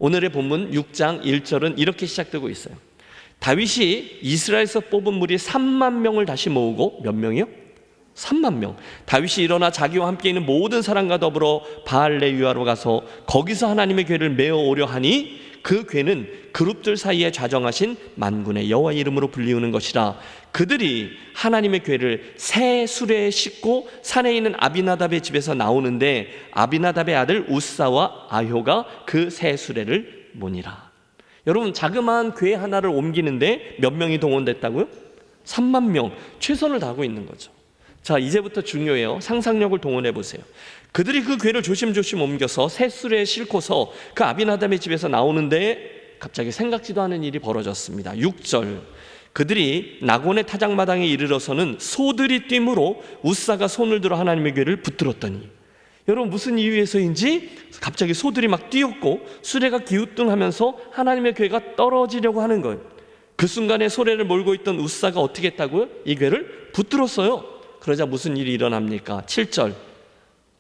오늘의 본문 6장 1절은 이렇게 시작되고 있어요. 다윗이 이스라엘에서 뽑은 무리 3만 명을 다시 모으고, 몇 명이요? 3만 명. 다윗이 일어나 자기와 함께 있는 모든 사람과 더불어 바알레위아로 가서 거기서 하나님의 궤를 메어 오려 하니 그 궤는 그룹들 사이에 좌정하신 만군의 여호와 이름으로 불리우는 것이라. 그들이 하나님의 궤를 새 수레에 싣고 산에 있는 아비나답의 집에서 나오는데 아비나답의 아들 우사와 아효가 그 새 수레를 모니라. 여러분, 자그마한 궤 하나를 옮기는데 몇 명이 동원됐다고요? 3만 명. 최선을 다하고 있는 거죠. 자, 이제부터 중요해요. 상상력을 동원해 보세요. 그들이 그 궤를 조심조심 옮겨서 새 수레에 싣고서 그 아비나답의 집에서 나오는데 갑자기 생각지도 않은 일이 벌어졌습니다. 6절. 그들이 나곤의 타작마당에 이르러서는 소들이 뛰므로 우사가 손을 들어 하나님의 궤를 붙들었더니, 여러분 무슨 이유에서인지 갑자기 소들이 막 뛰었고 수레가 기우뚱하면서 하나님의 궤가 떨어지려고 하는 거예요. 그 순간에 소래를 몰고 있던 우사가 어떻게 했다고요? 이 궤를 붙들었어요. 그러자 무슨 일이 일어납니까? 7절.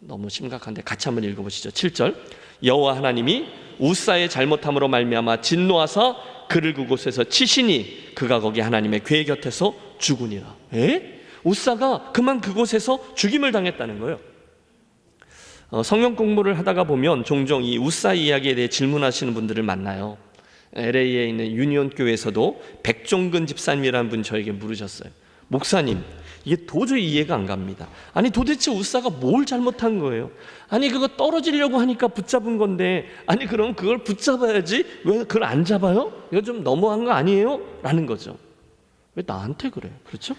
너무 심각한데 같이 한번 읽어보시죠. 7절. 여호와 하나님이 우사의 잘못함으로 말미암아 진노하사 그를 그곳에서 치시니 그가 거기 하나님의 궤 곁에서 죽으니라. 우사가 그만 그곳에서 죽임을 당했다는 거예요. 성경 공부를 하다가 보면 종종 이 우사 이야기에 대해 질문하시는 분들을 만나요. LA에 있는 유니온 교회에서도 백종근 집사님이라는 분이 저에게 물으셨어요. 목사님, 이게 도저히 이해가 안 갑니다. 아니 도대체 우사가 뭘 잘못한 거예요? 아니 그거 떨어지려고 하니까 붙잡은 건데, 아니 그럼 그걸 붙잡아야지 왜 그걸 안 잡아요? 이거 좀 너무한 거 아니에요? 라는 거죠. 왜 나한테 그래요? 그렇죠?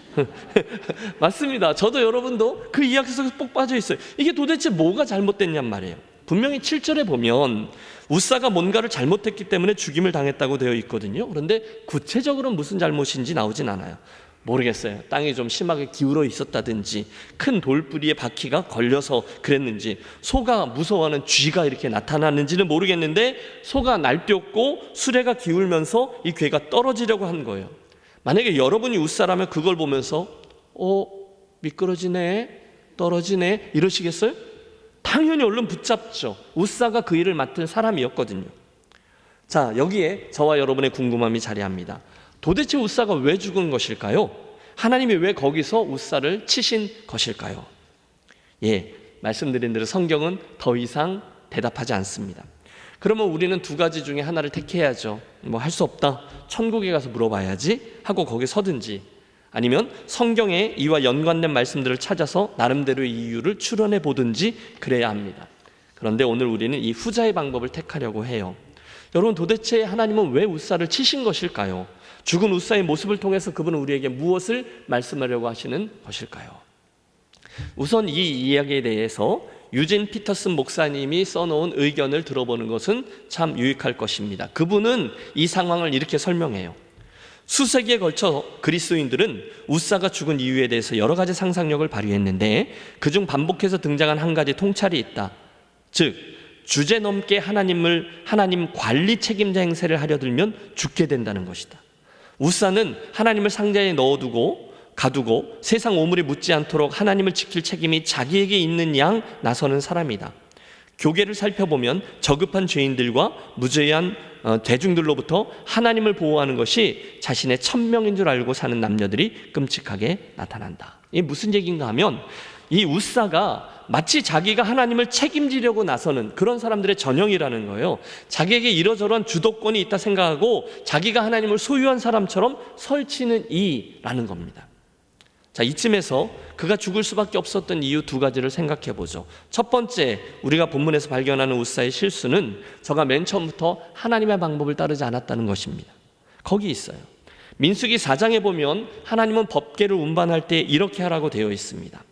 맞습니다. 저도 여러분도 그 이야기 속에서 꼭 빠져 있어요. 이게 도대체 뭐가 잘못됐냔 말이에요. 분명히 7절에 보면 우사가 뭔가를 잘못했기 때문에 죽임을 당했다고 되어 있거든요. 그런데 구체적으로 무슨 잘못인지 나오진 않아요. 모르겠어요. 땅이 좀 심하게 기울어 있었다든지 큰 돌뿌리에 바퀴가 걸려서 그랬는지, 소가 무서워하는 쥐가 이렇게 나타났는지는 모르겠는데 소가 날뛰었고 수레가 기울면서 이 궤가 떨어지려고 한 거예요. 만약에 여러분이 우사라면 그걸 보면서 미끄러지네, 떨어지네 이러시겠어요? 당연히 얼른 붙잡죠. 우사가 그 일을 맡은 사람이었거든요. 자, 여기에 저와 여러분의 궁금함이 자리합니다. 도대체 우사가 왜 죽은 것일까요? 하나님이 왜 거기서 우사를 치신 것일까요? 말씀드린 대로 성경은 더 이상 대답하지 않습니다. 그러면 우리는 두 가지 중에 하나를 택해야죠. 할 수 없다, 천국에 가서 물어봐야지 하고 거기 서든지, 아니면 성경에 이와 연관된 말씀들을 찾아서 나름대로의 이유를 추론해 보든지 그래야 합니다. 그런데 오늘 우리는 이 후자의 방법을 택하려고 해요. 여러분, 도대체 하나님은 왜 우사를 치신 것일까요? 죽은 우사의 모습을 통해서 그분은 우리에게 무엇을 말씀하려고 하시는 것일까요? 우선 이 이야기에 대해서 유진 피터슨 목사님이 써놓은 의견을 들어보는 것은 참 유익할 것입니다. 그분은 이 상황을 이렇게 설명해요. 수세기에 걸쳐 그리스도인들은 우사가 죽은 이유에 대해서 여러 가지 상상력을 발휘했는데 그중 반복해서 등장한 한 가지 통찰이 있다. 즉, 주제넘게 하나님 관리 책임자 행세를 하려 들면 죽게 된다는 것이다. 우사는 하나님을 상자에 넣어두고 가두고 세상 오물이 묻지 않도록 하나님을 지킬 책임이 자기에게 있는 양 나서는 사람이다. 교계를 살펴보면 저급한 죄인들과 무죄한 대중들로부터 하나님을 보호하는 것이 자신의 천명인 줄 알고 사는 남녀들이 끔찍하게 나타난다. 이게 무슨 얘기인가 하면 이 우사가 마치 자기가 하나님을 책임지려고 나서는 그런 사람들의 전형이라는 거예요. 자기에게 이러저러한 주도권이 있다 생각하고 자기가 하나님을 소유한 사람처럼 설치는 이라는 겁니다. 자, 이쯤에서 그가 죽을 수밖에 없었던 이유 두 가지를 생각해 보죠. 첫 번째, 우리가 본문에서 발견하는 우사의 실수는 저가 맨 처음부터 하나님의 방법을 따르지 않았다는 것입니다. 거기 있어요. 민수기 4장에 보면 하나님은 법궤를 운반할 때 이렇게 하라고 되어 있습니다.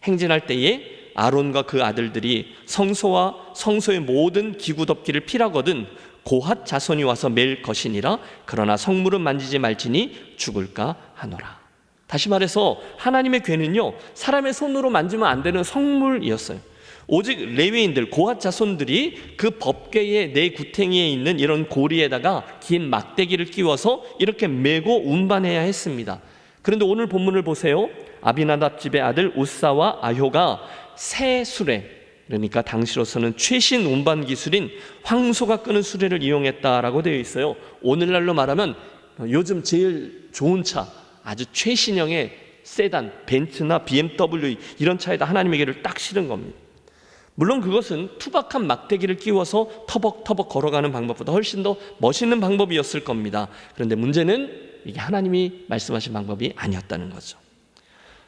행진할 때에 아론과 그 아들들이 성소와 성소의 모든 기구 덮기를 필하거든 고핫 자손이 와서 맬 것이니라. 그러나 성물은 만지지 말지니 죽을까 하노라. 다시 말해서 하나님의 궤는요, 사람의 손으로 만지면 안 되는 성물이었어요. 오직 레위인들, 고핫 자손들이 그 법궤의 네 구탱이에 있는 이런 고리에다가 긴 막대기를 끼워서 이렇게 메고 운반해야 했습니다. 그런데 오늘 본문을 보세요. 아비나답 집의 아들 우사와 아효가 새 수레, 그러니까 당시로서는 최신 운반 기술인 황소가 끄는 수레를 이용했다라고 되어 있어요. 오늘날로 말하면 요즘 제일 좋은 차, 아주 최신형의 세단, 벤츠나 BMW 이런 차에다 하나님의 계를 딱 실은 겁니다. 물론 그것은 투박한 막대기를 끼워서 터벅터벅 걸어가는 방법보다 훨씬 더 멋있는 방법이었을 겁니다. 그런데 문제는 이게 하나님이 말씀하신 방법이 아니었다는 거죠.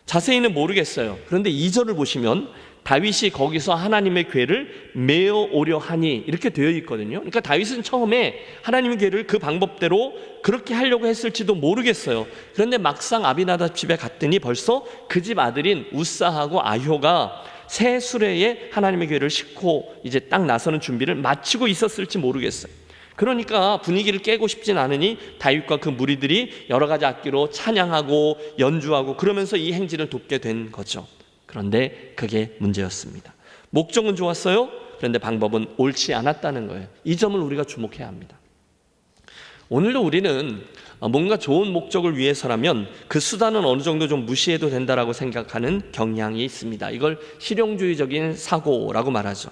자세히는 모르겠어요. 그런데 2절을 보시면 다윗이 거기서 하나님의 궤를 메어 오려 하니 이렇게 되어 있거든요. 그러니까 다윗은 처음에 하나님의 궤를 그 방법대로 그렇게 하려고 했을지도 모르겠어요. 그런데 막상 아비나답 집에 갔더니 벌써 그 집 아들인 우사하고 아효가 새 수레에 하나님의 궤를 싣고 이제 딱 나서는 준비를 마치고 있었을지 모르겠어요. 그러니까 분위기를 깨고 싶진 않으니 다윗과 그 무리들이 여러 가지 악기로 찬양하고 연주하고 그러면서 이 행진을 돕게 된 거죠. 그런데 그게 문제였습니다. 목적은 좋았어요. 그런데 방법은 옳지 않았다는 거예요. 이 점을 우리가 주목해야 합니다. 오늘도 우리는 뭔가 좋은 목적을 위해서라면 그 수단은 어느 정도 좀 무시해도 된다라고 생각하는 경향이 있습니다. 이걸 실용주의적인 사고라고 말하죠.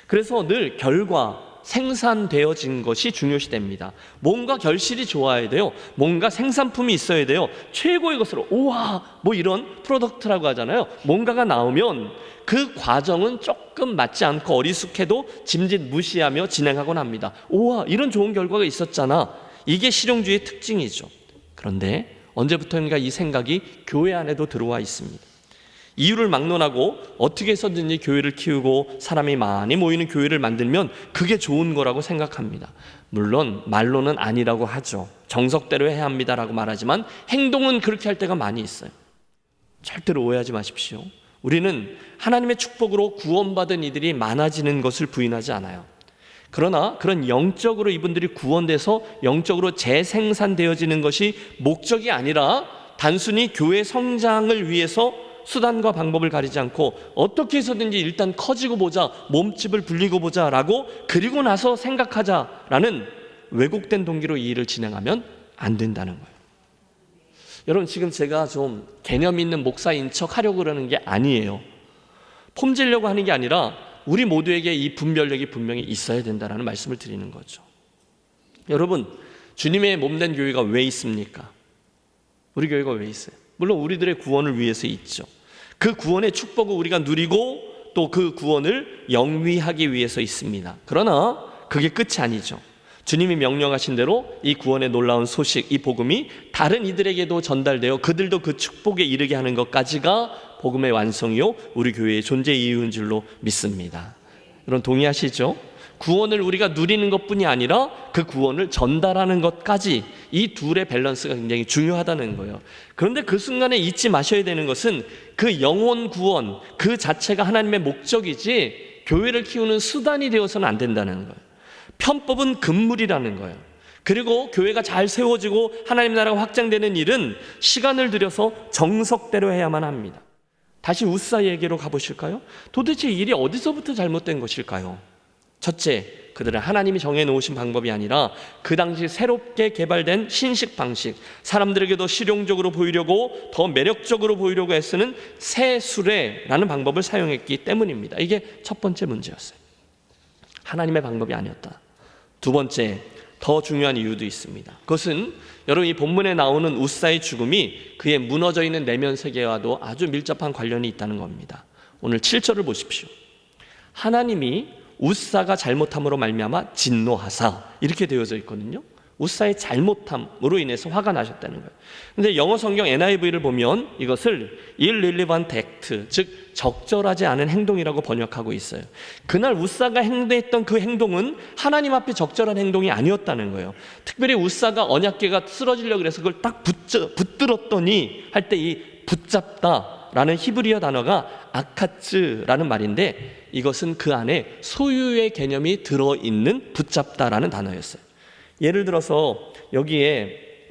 그래서 늘 결과, 생산되어진 것이 중요시됩니다. 뭔가 결실이 좋아야 돼요. 뭔가 생산품이 있어야 돼요. 최고의 것으로 우와 뭐 이런 프로덕트라고 하잖아요. 뭔가가 나오면 그 과정은 조금 맞지 않고 어리숙해도 짐짓 무시하며 진행하곤 합니다. 우와 이런 좋은 결과가 있었잖아. 이게 실용주의의 특징이죠. 그런데 언제부터인가 이 생각이 교회 안에도 들어와 있습니다. 이유를 막론하고 어떻게 해서든지 교회를 키우고 사람이 많이 모이는 교회를 만들면 그게 좋은 거라고 생각합니다. 물론 말로는 아니라고 하죠. 정석대로 해야 합니다라고 말하지만 행동은 그렇게 할 때가 많이 있어요. 절대로 오해하지 마십시오. 우리는 하나님의 축복으로 구원받은 이들이 많아지는 것을 부인하지 않아요. 그러나 그런 영적으로 이분들이 구원돼서 영적으로 재생산되어지는 것이 목적이 아니라 단순히 교회 성장을 위해서 수단과 방법을 가리지 않고 어떻게 해서든지 일단 커지고 보자, 몸집을 불리고 보자라고 그리고 나서 생각하자라는 왜곡된 동기로 이 일을 진행하면 안 된다는 거예요. 여러분 지금 제가 좀 개념 있는 목사인 척 하려고 그러는 게 아니에요. 폼지려고 하는 게 아니라 우리 모두에게 이 분별력이 분명히 있어야 된다는 말씀을 드리는 거죠. 여러분 주님의 몸된 교회가 왜 있습니까? 우리 교회가 왜 있어요? 물론 우리들의 구원을 위해서 있죠. 그 구원의 축복을 우리가 누리고 또 그 구원을 영위하기 위해서 있습니다. 그러나 그게 끝이 아니죠. 주님이 명령하신 대로 이 구원의 놀라운 소식, 이 복음이 다른 이들에게도 전달되어 그들도 그 축복에 이르게 하는 것까지가 복음의 완성이요 우리 교회의 존재 이유인 줄로 믿습니다. 여러분 동의하시죠? 구원을 우리가 누리는 것뿐이 아니라 그 구원을 전달하는 것까지 이 둘의 밸런스가 굉장히 중요하다는 거예요. 그런데 그 순간에 잊지 마셔야 되는 것은 그 영혼 구원 그 자체가 하나님의 목적이지 교회를 키우는 수단이 되어서는 안 된다는 거예요. 편법은 금물이라는 거예요. 그리고 교회가 잘 세워지고 하나님 나라가 확장되는 일은 시간을 들여서 정석대로 해야만 합니다. 다시 우사에게로 가보실까요? 도대체 이 일이 어디서부터 잘못된 것일까요? 첫째, 그들은 하나님이 정해놓으신 방법이 아니라 그 당시 새롭게 개발된 신식 방식, 사람들에게도 실용적으로 보이려고 더 매력적으로 보이려고 애쓰는 새 수레라는 방법을 사용했기 때문입니다. 이게 첫 번째 문제였어요. 하나님의 방법이 아니었다. 두 번째, 더 중요한 이유도 있습니다. 그것은 여러분 이 본문에 나오는 우사의 죽음이 그의 무너져 있는 내면 세계와도 아주 밀접한 관련이 있다는 겁니다. 오늘 7절을 보십시오. 하나님이 우사가 잘못함으로 말미암아 진노하사 이렇게 되어져 있거든요. 우사의 잘못함으로 인해서 화가 나셨다는 거예요. 그런데 영어 성경 NIV를 보면 이것을 irrelevant act, 즉 적절하지 않은 행동이라고 번역하고 있어요. 그날 우사가 행동했던 그 행동은 하나님 앞에 적절한 행동이 아니었다는 거예요. 특별히 우사가 언약궤가 쓰러지려고 해서 그걸 딱 붙들었더니 할 때 이 붙잡다라는 히브리어 단어가 아카츠라는 말인데 이것은 그 안에 소유의 개념이 들어있는 붙잡다라는 단어였어요. 예를 들어서 여기에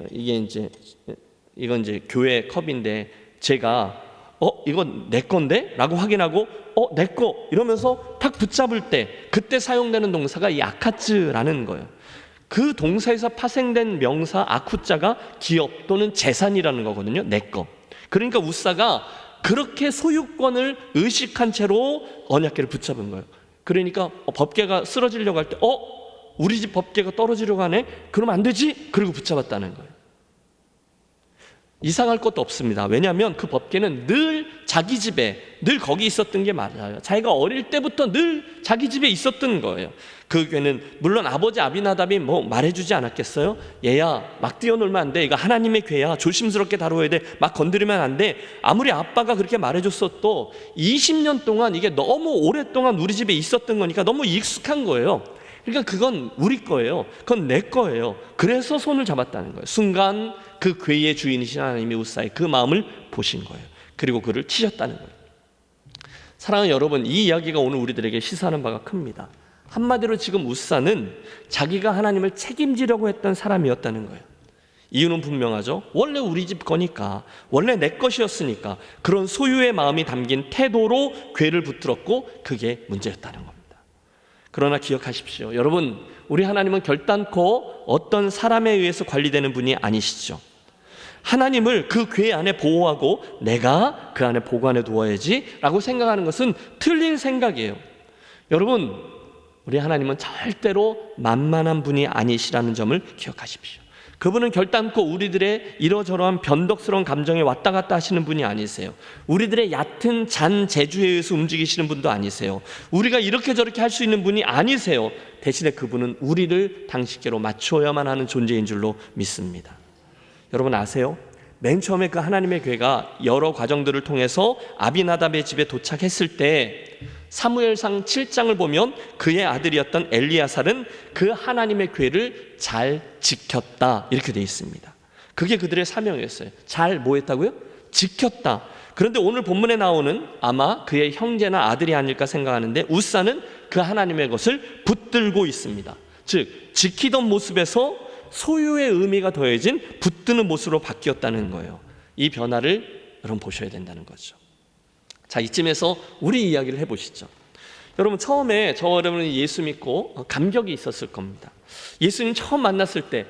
이건 이제 교회 컵인데 제가 이건 내 건데? 라고 확인하고 내 거 이러면서 탁 붙잡을 때 그때 사용되는 동사가 이 아카츠라는 거예요. 그 동사에서 파생된 명사 아쿠자가 기업 또는 재산이라는 거거든요. 내 거. 그러니까 우사가 그렇게 소유권을 의식한 채로 언약궤를 붙잡은 거예요. 그러니까 법궤가 쓰러지려고 할 때 우리 집 법궤가 떨어지려고 하네? 그러면 안 되지? 그리고 붙잡았다는 거예요. 이상할 것도 없습니다. 왜냐하면 그 법궤는 늘 자기 집에, 늘 거기 있었던 게 맞아요. 자기가 어릴 때부터 늘 자기 집에 있었던 거예요. 그 궤는 물론 아버지 아비나답이 말해주지 않았겠어요? 얘야, 막 뛰어놀면 안 돼. 이거 하나님의 궤야. 조심스럽게 다뤄야 돼. 막 건드리면 안 돼. 아무리 아빠가 그렇게 말해줬어도 20년 동안 이게 너무 오랫동안 우리 집에 있었던 거니까 너무 익숙한 거예요. 그러니까 그건 우리 거예요. 그건 내 거예요. 그래서 손을 잡았다는 거예요. 순간 그 궤의 주인이신 하나님이 우사의 그 마음을 보신 거예요. 그리고 그를 치셨다는 거예요. 사랑하는 여러분, 이 이야기가 오늘 우리들에게 시사하는 바가 큽니다. 한마디로 지금 우사는 자기가 하나님을 책임지려고 했던 사람이었다는 거예요. 이유는 분명하죠. 원래 우리 집 거니까, 원래 내 것이었으니까 그런 소유의 마음이 담긴 태도로 궤를 붙들었고 그게 문제였다는 겁니다. 그러나 기억하십시오. 여러분, 우리 하나님은 결단코 어떤 사람에 의해서 관리되는 분이 아니시죠. 하나님을 그 궤 안에 보호하고 내가 그 안에 보관해 두어야지 라고 생각하는 것은 틀린 생각이에요. 여러분, 우리 하나님은 절대로 만만한 분이 아니시라는 점을 기억하십시오. 그분은 결단코 우리들의 이러저러한 변덕스러운 감정에 왔다 갔다 하시는 분이 아니세요. 우리들의 얕은 잔 재주에 의해서 움직이시는 분도 아니세요. 우리가 이렇게 저렇게 할 수 있는 분이 아니세요. 대신에 그분은 우리를 당신께로 맞추어야만 하는 존재인 줄로 믿습니다. 여러분 아세요? 맨 처음에 그 하나님의 궤가 여러 과정들을 통해서 아비나답의 집에 도착했을 때 사무엘상 7장을 보면 그의 아들이었던 엘리야살은 그 하나님의 궤를 잘 지켰다 이렇게 되어 있습니다. 그게 그들의 사명이었어요. 잘 뭐 했다고요? 지켰다. 그런데 오늘 본문에 나오는 아마 그의 형제나 아들이 아닐까 생각하는데 우사는 그 하나님의 것을 붙들고 있습니다. 즉 지키던 모습에서 소유의 의미가 더해진 붙드는 모습으로 바뀌었다는 거예요. 이 변화를 여러분 보셔야 된다는 거죠. 자, 이쯤에서 우리 이야기를 해보시죠. 여러분 처음에 여러분이 예수 믿고 감격이 있었을 겁니다. 예수님 처음 만났을 때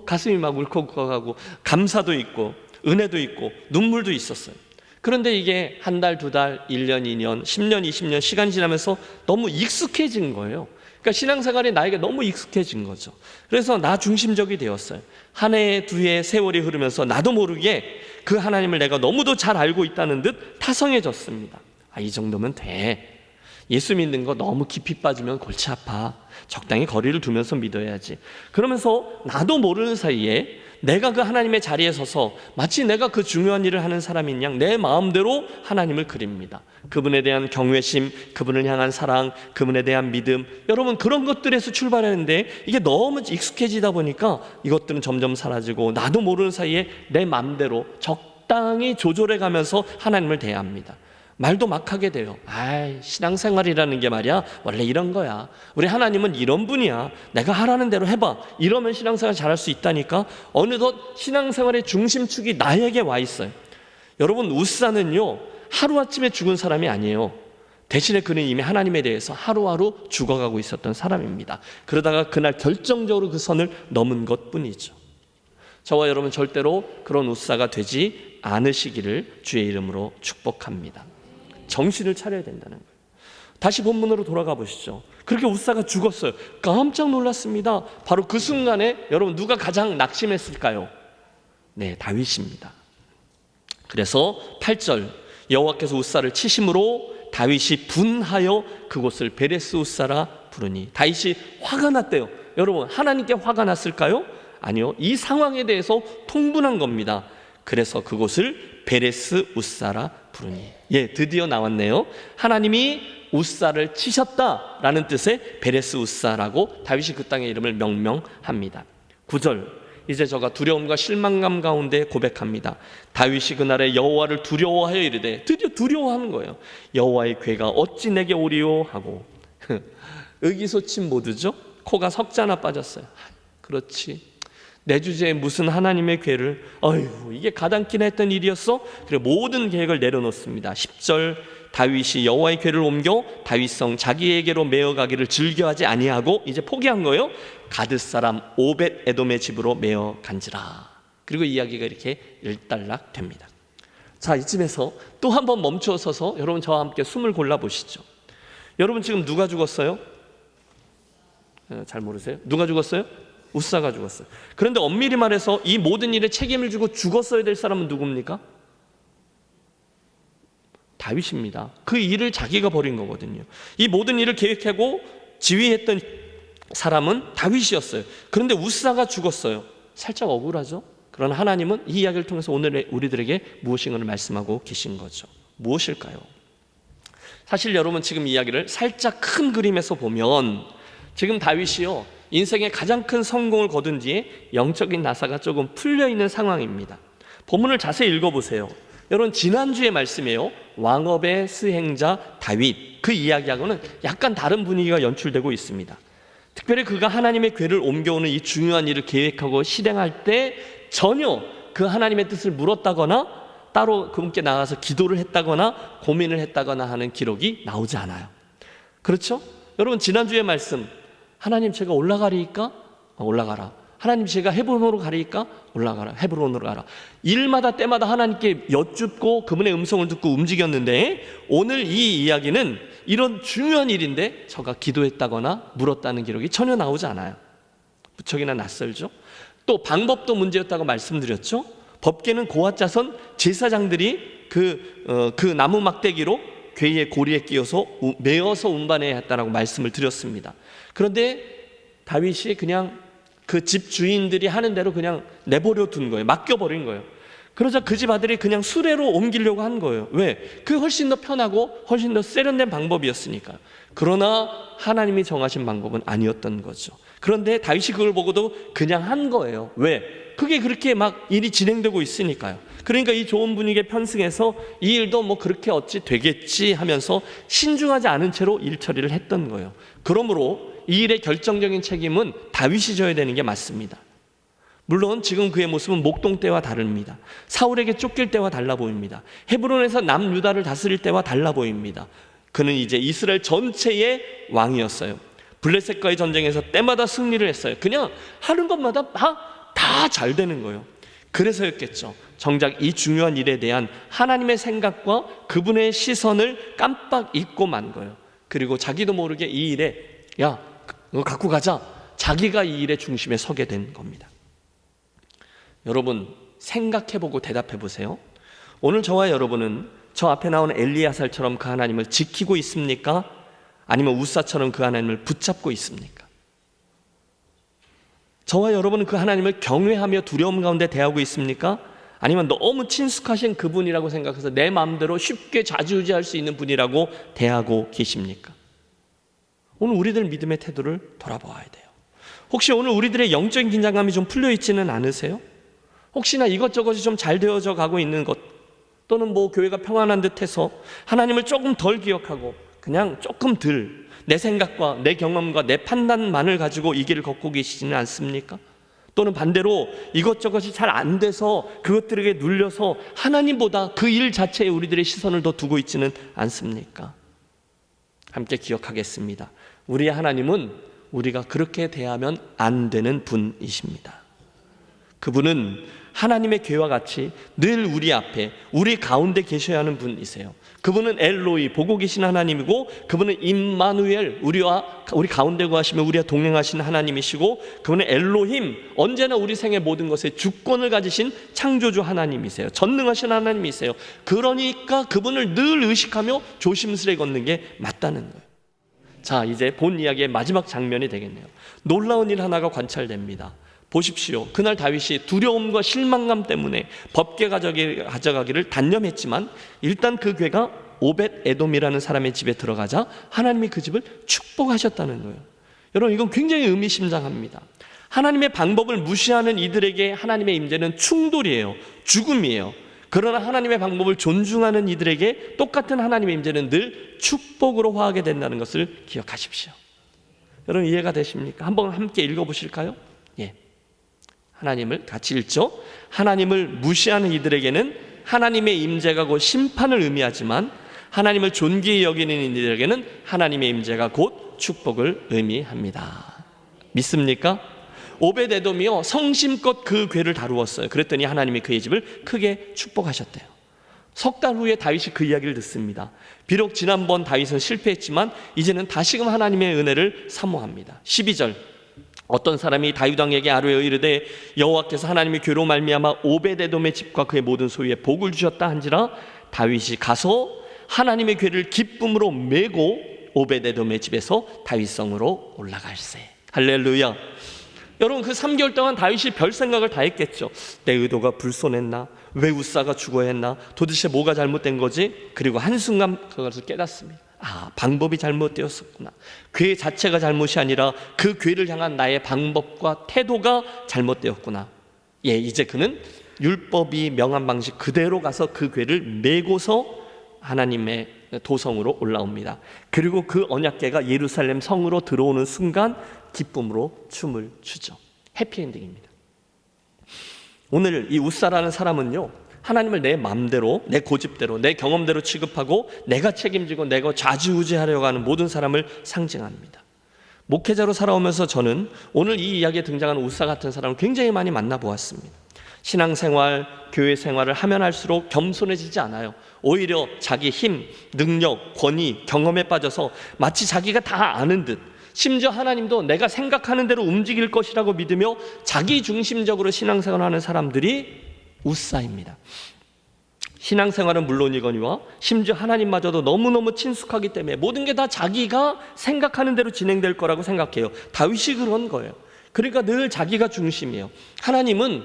가슴이 막 울컥울컥하고 감사도 있고 은혜도 있고 눈물도 있었어요. 그런데 이게 한 달, 두 달, 1년, 2년, 10년, 20년 시간이 지나면서 너무 익숙해진 거예요. 그러니까 신앙생활이 나에게 너무 익숙해진 거죠. 그래서 나 중심적이 되었어요. 한 해, 두 해, 세월이 흐르면서 나도 모르게 그 하나님을 내가 너무도 잘 알고 있다는 듯 타성해졌습니다. 이 정도면 돼. 예수 믿는 거 너무 깊이 빠지면 골치 아파. 적당히 거리를 두면서 믿어야지. 그러면서 나도 모르는 사이에 내가 그 하나님의 자리에 서서 마치 내가 그 중요한 일을 하는 사람인 양 내 마음대로 하나님을 그립니다. 그분에 대한 경외심, 그분을 향한 사랑, 그분에 대한 믿음, 여러분 그런 것들에서 출발하는데 이게 너무 익숙해지다 보니까 이것들은 점점 사라지고 나도 모르는 사이에 내 마음대로 적당히 조절해 가면서 하나님을 대합니다. 말도 막 하게 돼요. 신앙생활이라는 게 말이야 원래 이런 거야. 우리 하나님은 이런 분이야. 내가 하라는 대로 해봐. 이러면 신앙생활 잘할 수 있다니까. 어느덧 신앙생활의 중심축이 나에게 와 있어요. 여러분 우사는요 하루아침에 죽은 사람이 아니에요. 대신에 그는 이미 하나님에 대해서 하루하루 죽어가고 있었던 사람입니다. 그러다가 그날 결정적으로 그 선을 넘은 것뿐이죠. 저와 여러분 절대로 그런 우사가 되지 않으시기를 주의 이름으로 축복합니다. 정신을 차려야 된다는 거예요. 다시 본문으로 돌아가 보시죠. 그렇게 우사가 죽었어요. 깜짝 놀랐습니다. 바로 그 순간에 여러분 누가 가장 낙심했을까요? 네, 다윗입니다. 그래서 8절 여호와께서 우사를 치심으로 다윗이 분하여 그곳을 베레스 우사라 부르니 다윗이 화가 났대요. 여러분 하나님께 화가 났을까요? 아니요. 이 상황에 대해서 통분한 겁니다. 그래서 그곳을 베레스 우사라 부르니. 드디어 나왔네요. 하나님이 우사를 치셨다라는 뜻의 베레스 우사라고 다윗이 그 땅의 이름을 명명합니다. 9절 이제 저가 두려움과 실망감 가운데 고백합니다. 다윗이 그날에 여호와를 두려워하여 이르되, 드디어 두려워하는 거예요. 여호와의 궤가 어찌 내게 오리요 하고 의기소침 모드죠. 코가 석자나 빠졌어요. 그렇지, 내 주제에 무슨 하나님의 궤를, 이게 가당키나 했던 일이었어? 그리고 모든 계획을 내려놓습니다. 10절 다윗이 여호와의 궤를 옮겨 다윗성 자기에게로 메어가기를 즐겨하지 아니하고 이제 포기한 거예요. 가드 사람 오벳 에돔의 집으로 메어 간지라. 그리고 이야기가 이렇게 일단락 됩니다. 자, 이쯤에서 또 한 번 멈춰 서서 여러분 저와 함께 숨을 골라보시죠. 여러분 지금 누가 죽었어요? 잘 모르세요? 누가 죽었어요? 우사가 죽었어요. 그런데 엄밀히 말해서 이 모든 일에 책임을 지고 죽었어야 될 사람은 누굽니까? 다윗입니다. 그 일을 자기가 벌인 거거든요. 이 모든 일을 계획하고 지휘했던 사람은 다윗이었어요. 그런데 우사가 죽었어요. 살짝 억울하죠? 그러나 하나님은 이 이야기를 통해서 오늘 우리들에게 무엇인가를 말씀하고 계신 거죠. 무엇일까요? 사실 여러분 지금 이야기를 살짝 큰 그림에서 보면 지금 다윗이요, 인생의 가장 큰 성공을 거둔 뒤에 영적인 나사가 조금 풀려있는 상황입니다. 본문을 자세히 읽어보세요. 여러분 지난주의 말씀이에요. 왕업의 수행자 다윗, 그 이야기하고는 약간 다른 분위기가 연출되고 있습니다. 특별히 그가 하나님의 궤를 옮겨오는 이 중요한 일을 계획하고 실행할 때 전혀 그 하나님의 뜻을 물었다거나 따로 그분께 나가서 기도를 했다거나 고민을 했다거나 하는 기록이 나오지 않아요. 그렇죠? 여러분 지난주의 말씀, 하나님 제가 올라가리까? 올라가라. 하나님 제가 헤브론으로 가리까? 올라가라. 헤브론으로 가라. 일마다 때마다 하나님께 여쭙고 그분의 음성을 듣고 움직였는데 오늘 이 이야기는 이런 중요한 일인데 저가 기도했다거나 물었다는 기록이 전혀 나오지 않아요. 무척이나 낯설죠? 또 방법도 문제였다고 말씀드렸죠? 법궤는 고앗 자손 제사장들이 그 나무 막대기로 궤의 고리에 끼워서 메어서 운반해야 했다라고 말씀을 드렸습니다. 그런데 다윗이 그냥 그 집 주인들이 하는 대로 그냥 내버려 둔 거예요. 맡겨버린 거예요. 그러자 그 집 아들이 그냥 수레로 옮기려고 한 거예요. 왜? 그게 훨씬 더 편하고 훨씬 더 세련된 방법이었으니까요. 그러나 하나님이 정하신 방법은 아니었던 거죠. 그런데 다윗이 그걸 보고도 그냥 한 거예요. 왜? 그게 그렇게 막 일이 진행되고 있으니까요. 그러니까 이 좋은 분위기에 편승해서 이 일도 뭐 그렇게 어찌 되겠지 하면서 신중하지 않은 채로 일 처리를 했던 거예요. 그러므로 이 일의 결정적인 책임은 다윗이 져야 되는 게 맞습니다. 물론 지금 그의 모습은 목동 때와 다릅니다. 사울에게 쫓길 때와 달라 보입니다. 헤브론에서 남유다를 다스릴 때와 달라 보입니다. 그는 이제 이스라엘 전체의 왕이었어요. 블레셋과의 전쟁에서 때마다 승리를 했어요. 그냥 하는 것마다 다 잘 되는 거예요. 그래서였겠죠. 정작 이 중요한 일에 대한 하나님의 생각과 그분의 시선을 깜빡 잊고 만 거예요. 그리고 자기도 모르게 이 일에 야, 너 갖고 가자. 자기가 이 일의 중심에 서게 된 겁니다. 여러분 생각해보고 대답해보세요. 오늘 저와 여러분은 저 앞에 나오는 엘리야살처럼 그 하나님을 지키고 있습니까? 아니면 우사처럼 그 하나님을 붙잡고 있습니까? 저와 여러분은 그 하나님을 경외하며 두려움 가운데 대하고 있습니까? 아니면 너무 친숙하신 그분이라고 생각해서 내 마음대로 쉽게 좌지우지할 수 있는 분이라고 대하고 계십니까? 오늘 우리들 믿음의 태도를 돌아보아야 돼요. 혹시 오늘 우리들의 영적인 긴장감이 좀 풀려있지는 않으세요? 혹시나 이것저것이 좀 잘 되어져 가고 있는 것, 또는 뭐 교회가 평안한 듯해서 하나님을 조금 덜 기억하고 그냥 조금 덜 내 생각과 내 경험과 내 판단만을 가지고 이 길을 걷고 계시지는 않습니까? 또는 반대로 이것저것이 잘 안 돼서 그것들에게 눌려서 하나님보다 그 일 자체에 우리들의 시선을 더 두고 있지는 않습니까? 함께 기억하겠습니다. 우리의 하나님은 우리가 그렇게 대하면 안 되는 분이십니다. 그분은 하나님의 괴와 같이 늘 우리 앞에, 우리 가운데 계셔야 하는 분이세요. 그분은 엘로이, 보고 계신 하나님이고, 그분은 임마누엘, 우리 가운데 거하시며 우리와 동행하신 하나님이시고, 그분은 엘로힘, 언제나 우리 생의 모든 것에 주권을 가지신 창조주 하나님이세요. 전능하신 하나님이세요. 그러니까 그분을 늘 의식하며 조심스레 걷는 게 맞다는 거예요. 자, 이제 본 이야기의 마지막 장면이 되겠네요. 놀라운 일 하나가 관찰됩니다. 보십시오. 그날 다윗이 두려움과 실망감 때문에 법궤 가져가기를 단념했지만 일단 그 궤가 오벳 에돔이라는 사람의 집에 들어가자 하나님이 그 집을 축복하셨다는 거예요. 여러분 이건 굉장히 의미심장합니다. 하나님의 방법을 무시하는 이들에게 하나님의 임재는 충돌이에요. 죽음이에요. 그러나 하나님의 방법을 존중하는 이들에게 똑같은 하나님의 임재는 늘 축복으로 화하게 된다는 것을 기억하십시오. 여러분 이해가 되십니까? 한번 함께 읽어보실까요? 예. 하나님을 같이 읽죠. 하나님을 무시하는 이들에게는 하나님의 임재가 곧 심판을 의미하지만 하나님을 존귀히 여기는 이들에게는 하나님의 임재가 곧 축복을 의미합니다. 믿습니까? 오벳에돔이요 성심껏 그 궤를 다루었어요. 그랬더니 하나님이 그의 집을 크게 축복하셨대요. 석 달 후에 다윗이 그 이야기를 듣습니다. 비록 지난번 다윗은 실패했지만 이제는 다시금 하나님의 은혜를 사모합니다. 12절, 어떤 사람이 다윗 왕에게 아뢰어 이르되 여호와께서 하나님의 괴로 말미암아 오베데돔의 집과 그의 모든 소유에 복을 주셨다 한지라 다윗이 가서 하나님의 괴를 기쁨으로 메고 오베데돔의 집에서 다윗성으로 올라갈세. 할렐루야. 여러분, 그 3개월 동안 다윗이 별 생각을 다 했겠죠. 내 의도가 불손했나? 왜 우사가 죽어야 했나? 도대체 뭐가 잘못된 거지? 그리고 한순간 그것을 깨닫습니다. 방법이 잘못되었었구나. 괴 자체가 잘못이 아니라 그 괴를 향한 나의 방법과 태도가 잘못되었구나. 이제 그는 율법이 명한 방식 그대로 가서 그 괴를 메고서 하나님의 도성으로 올라옵니다. 그리고 그 언약궤가 예루살렘 성으로 들어오는 순간 기쁨으로 춤을 추죠. 해피엔딩입니다. 오늘 이 우사라는 사람은요, 하나님을 내 마음대로, 내 고집대로, 내 경험대로 취급하고 내가 책임지고 내가 좌지우지하려고 하는 모든 사람을 상징합니다. 목회자로 살아오면서 저는 오늘 이 이야기에 등장하는 우사 같은 사람을 굉장히 많이 만나보았습니다. 신앙생활, 교회 생활을 하면 할수록 겸손해지지 않아요. 오히려 자기 힘, 능력, 권위, 경험에 빠져서 마치 자기가 다 아는 듯, 심지어 하나님도 내가 생각하는 대로 움직일 것이라고 믿으며 자기 중심적으로 신앙생활을 하는 사람들이 우사입니다. 신앙생활은 물론이거니와 심지어 하나님마저도 너무너무 친숙하기 때문에 모든 게 다 자기가 생각하는 대로 진행될 거라고 생각해요. 다윗이 그런 거예요. 그러니까 늘 자기가 중심이에요. 하나님은,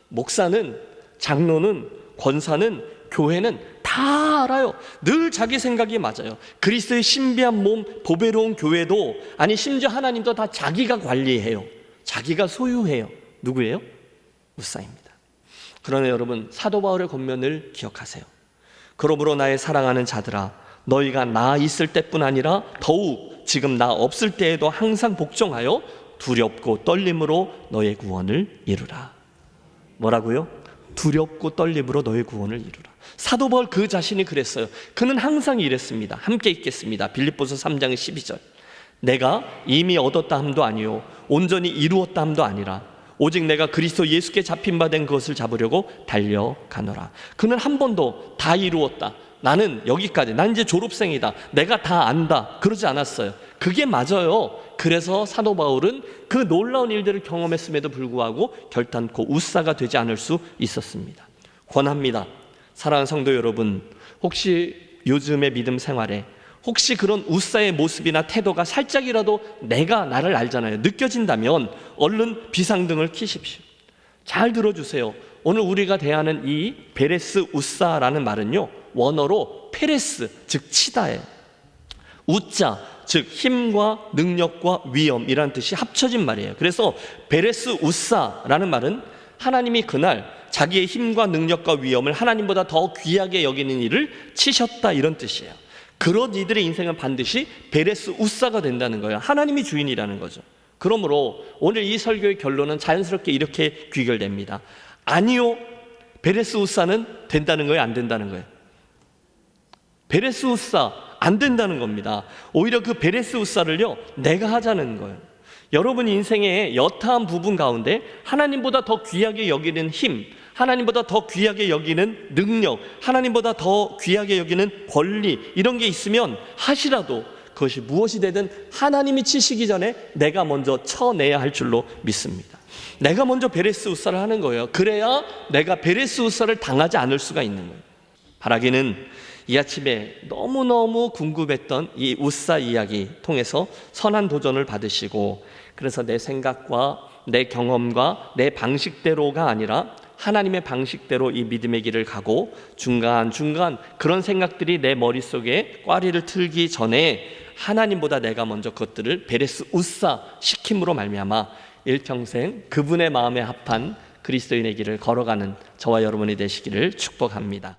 목사는, 장로는, 권사는, 교회는 다 알아요. 늘 자기 생각이 맞아요. 그리스도의 신비한 몸, 보배로운 교회도, 아니 심지어 하나님도 다 자기가 관리해요. 자기가 소유해요. 누구예요? 우사입니다. 그러나 여러분, 사도 바울의 권면을 기억하세요. 그러므로 나의 사랑하는 자들아, 너희가 나 있을 때뿐 아니라 더욱 지금 나 없을 때에도 항상 복종하여 두렵고 떨림으로 너의 구원을 이루라. 뭐라고요? 두렵고 떨림으로 너의 구원을 이루라. 사도 바울 그 자신이 그랬어요. 그는 항상 이랬습니다. 함께 읽겠습니다. 빌립보서 3장 12절. 내가 이미 얻었다 함도 아니요 온전히 이루었다 함도 아니라 오직 내가 그리스도 예수께 잡힌 바 된 것을 잡으려고 달려가노라. 그는 한 번도 다 이루었다, 나는 여기까지, 난 이제 졸업생이다, 내가 다 안다, 그러지 않았어요. 그게 맞아요. 그래서 사도 바울은 그 놀라운 일들을 경험했음에도 불구하고 결단코 우사가 되지 않을 수 있었습니다. 권합니다. 사랑하는 성도 여러분, 혹시 요즘의 믿음 생활에 혹시 그런 우사의 모습이나 태도가 살짝이라도 내가 나를 알잖아요, 느껴진다면 얼른 비상등을 켜십시오. 잘 들어주세요. 오늘 우리가 대하는 이 베레스 우사라는 말은요, 원어로 페레스, 즉 치다예요. 우자, 즉 힘과 능력과 위엄이라는 뜻이 합쳐진 말이에요. 그래서 베레스 우사라는 말은 하나님이 그날 자기의 힘과 능력과 위엄을 하나님보다 더 귀하게 여기는 일을 치셨다, 이런 뜻이에요. 그런 이들의 인생은 반드시 베레스 우사가 된다는 거예요. 하나님이 주인이라는 거죠. 그러므로 오늘 이 설교의 결론은 자연스럽게 이렇게 귀결됩니다. 아니요, 베레스 우사는 된다는 거예요, 안 된다는 거예요? 베레스 우사 안 된다는 겁니다. 오히려 그 베레스 우사를요, 내가 하자는 거예요. 여러분 인생의 여타한 부분 가운데 하나님보다 더 귀하게 여기는 힘, 하나님보다 더 귀하게 여기는 능력, 하나님보다 더 귀하게 여기는 권리, 이런 게 있으면 하시라도 그것이 무엇이 되든 하나님이 치시기 전에 내가 먼저 쳐내야 할 줄로 믿습니다. 내가 먼저 베레스 우사를 하는 거예요. 그래야 내가 베레스 우사를 당하지 않을 수가 있는 거예요. 바라기는 이 아침에 너무너무 궁금했던 이 우사 이야기 통해서 선한 도전을 받으시고, 그래서 내 생각과 내 경험과 내 방식대로가 아니라 하나님의 방식대로 이 믿음의 길을 가고, 중간중간 그런 생각들이 내 머릿속에 꽈리를 틀기 전에 하나님보다 내가 먼저 그것들을 베레스 우사 시킴으로 말미암아 일평생 그분의 마음에 합한 그리스도인의 길을 걸어가는 저와 여러분이 되시기를 축복합니다.